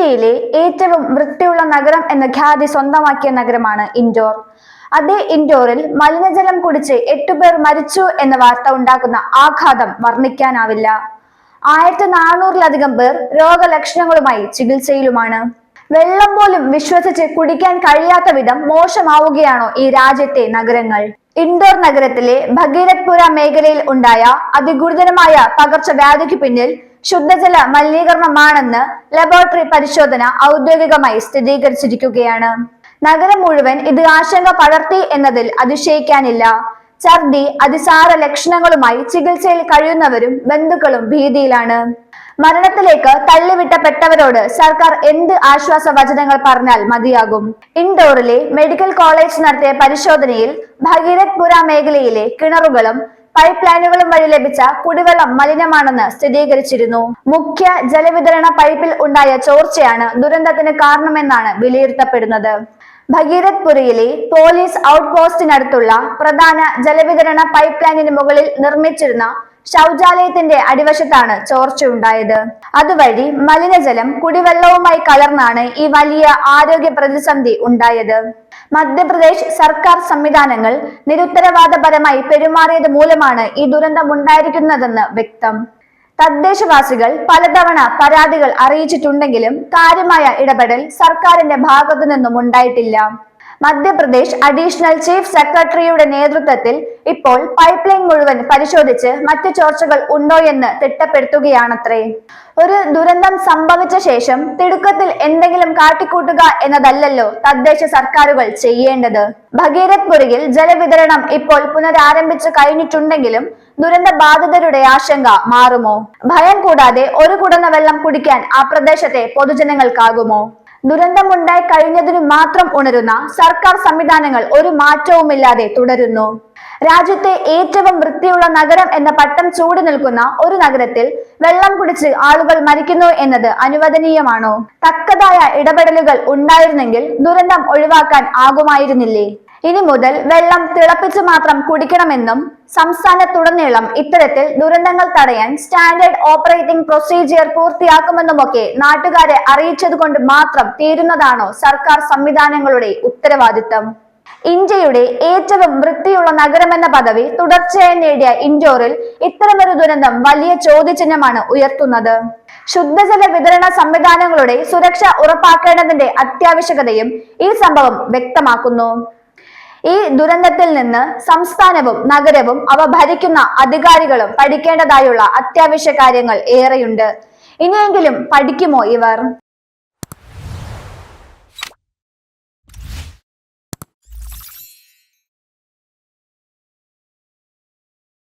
ഏഷ്യയിലെ ഏറ്റവും വൃത്തിയുള്ള നഗരം എന്ന ഖ്യാതി സ്വന്തമാക്കിയ നഗരമാണ് ഇൻഡോർ. അതേ ഇൻഡോറിൽ മലിനജലം കുടിച്ച് 8 പേർ മരിച്ചു എന്ന വാർത്ത ഉണ്ടാക്കുന്ന ആഘാതം വർണ്ണിക്കാനാവില്ല. 1400-ലധികം പേർ രോഗലക്ഷണങ്ങളുമായി ചികിത്സയിലുമാണ്. വെള്ളം പോലും വിശ്വസിച്ച് കുടിക്കാൻ കഴിയാത്ത വിധം മോശമാവുകയാണോ ഈ രാജ്യത്തെ നഗരങ്ങൾ? ഇൻഡോർ നഗരത്തിലെ ഭഗീരഥ്പുര മേഖലയിൽ ഉണ്ടായ അതിഗുരുതരമായ പകർച്ചവ്യാധിക്ക് പിന്നിൽ ശുദ്ധജല മലിനീകരണമാണെന്ന് ലബോറട്ടറി പരിശോധന ഔദ്യോഗികമായി സ്ഥിരീകരിച്ചിരിക്കുകയാണ്. നഗരം മുഴുവൻ ഇത് ആശങ്ക പടർത്തി എന്നതിൽ അതിശയിക്കാനില്ല. ഛർദി, അതിസാര ലക്ഷണങ്ങളുമായി ചികിത്സയിൽ കഴിയുന്നവരും ബന്ധുക്കളും ഭീതിയിലാണ്. മരണത്തിലേക്ക് തള്ളിവിട്ടപ്പെട്ടവരോട് സർക്കാർ എന്ത് ആശ്വാസ വചനങ്ങൾ പറഞ്ഞാൽ മതിയാകും? ഇൻഡോറിലെ മെഡിക്കൽ കോളേജ് നടത്തിയ പരിശോധനയിൽ ഭഗീരഥ്പുര മേഖലയിലെ കിണറുകളും പൈപ്പ് ലൈനുകളും വഴി ലഭിച്ച കുടിവെള്ളം മലിനമാണെന്ന് സ്ഥിരീകരിച്ചിരുന്നു. മുഖ്യ ജലവിതരണ പൈപ്പിൽ ഉണ്ടായ ചോർച്ചയാണ് ദുരന്തത്തിന് കാരണമെന്നാണ് വിലയിരുത്തപ്പെടുന്നത്. ഭഗീരഥ്പുരയിലെ പോലീസ് ഔട്ട് പോസ്റ്റിനടുത്തുള്ള പ്രധാന ജലവിതരണ പൈപ്പ് ലൈനിന് മുകളിൽ നിർമ്മിച്ചിരുന്ന ശൗചാലയത്തിന്റെ അടിവശത്താണ് ചോർച്ചയുണ്ടായത്. അതുവഴി മലിനജലം കുടിവെള്ളവുമായി കലർന്നാണ് ഈ വലിയ ആരോഗ്യ പ്രതിസന്ധി ഉണ്ടായത്. മധ്യപ്രദേശ് സർക്കാർ സംവിധാനങ്ങൾ നിരുത്തരവാദപരമായി പെരുമാറിയത് മൂലമാണ് ഈ ദുരന്തമുണ്ടായിരിക്കുന്നതെന്ന് വ്യക്തം. തദ്ദേശവാസികൾ പലതവണ പരാതികൾ അറിയിച്ചിട്ടുണ്ടെങ്കിലും കാര്യമായ ഇടപെടൽ സർക്കാരിന്റെ ഭാഗത്തു നിന്നും ഉണ്ടായിട്ടില്ല. മധ്യപ്രദേശ് അഡീഷണൽ ചീഫ് സെക്രട്ടറിയുടെ നേതൃത്വത്തിൽ ഇപ്പോൾ പൈപ്പ് ലൈൻ മുഴുവൻ പരിശോധിച്ച് മറ്റു ചോർച്ചകൾ ഉണ്ടോ എന്ന് തിട്ടപ്പെടുത്തുകയാണത്രേ. ഒരു ദുരന്തം സംഭവിച്ച ശേഷം തിടുക്കത്തിൽ എന്തെങ്കിലും കാട്ടിക്കൂട്ടുക എന്നതല്ലല്ലോ തദ്ദേശ സർക്കാരുകൾ ചെയ്യേണ്ടത്. ഭഗീരഥ്പുരയിൽ ജലവിതരണം ഇപ്പോൾ പുനരാരംഭിച്ചു കഴിഞ്ഞിട്ടുണ്ടെങ്കിലും ദുരന്ത ബാധിതരുടെ ആശങ്ക മാറുമോ? ഭയം കൂടാതെ ഒരു കുടന്ന വെള്ളം കുടിക്കാൻ ആ പ്രദേശത്തെ പൊതുജനങ്ങൾക്കാകുമോ? ദുരന്തമുണ്ടായി കഴിഞ്ഞതിനു മാത്രം ഉണരുന്ന സർക്കാർ സംവിധാനങ്ങൾ ഒരു മാറ്റവുമില്ലാതെ തുടരുന്നു. രാജ്യത്തെ ഏറ്റവും വൃത്തിയുള്ള നഗരം എന്ന പട്ടം ചൂടി നിൽക്കുന്ന ഒരു നഗരത്തിൽ വെള്ളം കുടിച്ച് ആളുകൾ മരിക്കുന്നു എന്നത് അനുവദനീയമാണോ? തക്കതായ ഇടപെടലുകൾ ഉണ്ടായിരുന്നെങ്കിൽ ദുരന്തം ഒഴിവാക്കാൻ ആകുമായിരുന്നില്ലേ? ഇനി മുതൽ വെള്ളം തിളപ്പിച്ച് മാത്രം കുടിക്കണമെന്നും സംസ്ഥാനത്തുടനീളം ഇത്തരത്തിൽ ദുരന്തങ്ങൾ തടയാൻ സ്റ്റാൻഡേർഡ് ഓപ്പറേറ്റിംഗ് പ്രൊസീജിയർ പൂർത്തിയാക്കുമെന്നുമൊക്കെ നാട്ടുകാരെ അറിയിച്ചതുകൊണ്ട് മാത്രം തീരുന്നതാണോ സർക്കാർ സംവിധാനങ്ങളുടെ ഉത്തരവാദിത്തം? ഇന്ത്യയുടെ ഏറ്റവും വൃത്തിയുള്ള നഗരമെന്ന പദവി തുടർച്ചയായി നേടിയ ഇൻഡോറിൽ ഇത്തരമൊരു ദുരന്തം വലിയ ചോദ്യചിഹ്നമാണ് ഉയർത്തുന്നത്. ശുദ്ധജല വിതരണ സംവിധാനങ്ങളുടെ സുരക്ഷ ഉറപ്പാക്കേണ്ടതിന്റെ അത്യാവശ്യകതയും ഈ സംഭവം വ്യക്തമാക്കുന്നു. ഈ ദുരന്തത്തിൽ നിന്ന് സംസ്ഥാനവും നഗരവും അവ ഭരിക്കുന്ന അധികാരികളും പഠിക്കേണ്ടതായുള്ള അത്യാവശ്യ കാര്യങ്ങൾ ഏറെയുണ്ട്. ഇനിയെങ്കിലും പഠിക്കുമോ ഇവർ?